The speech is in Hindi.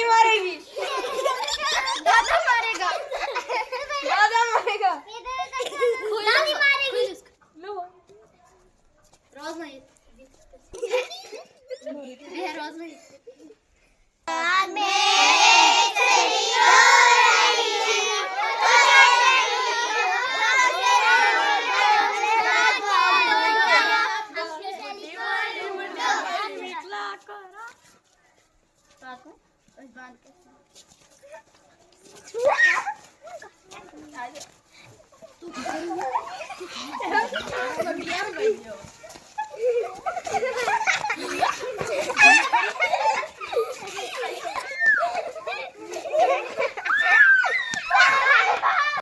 नानी मारेगी। दादा मारेगा। दादा मारेगा। नानी मारेगी। लो रोज नहीं ये रोज नहीं तू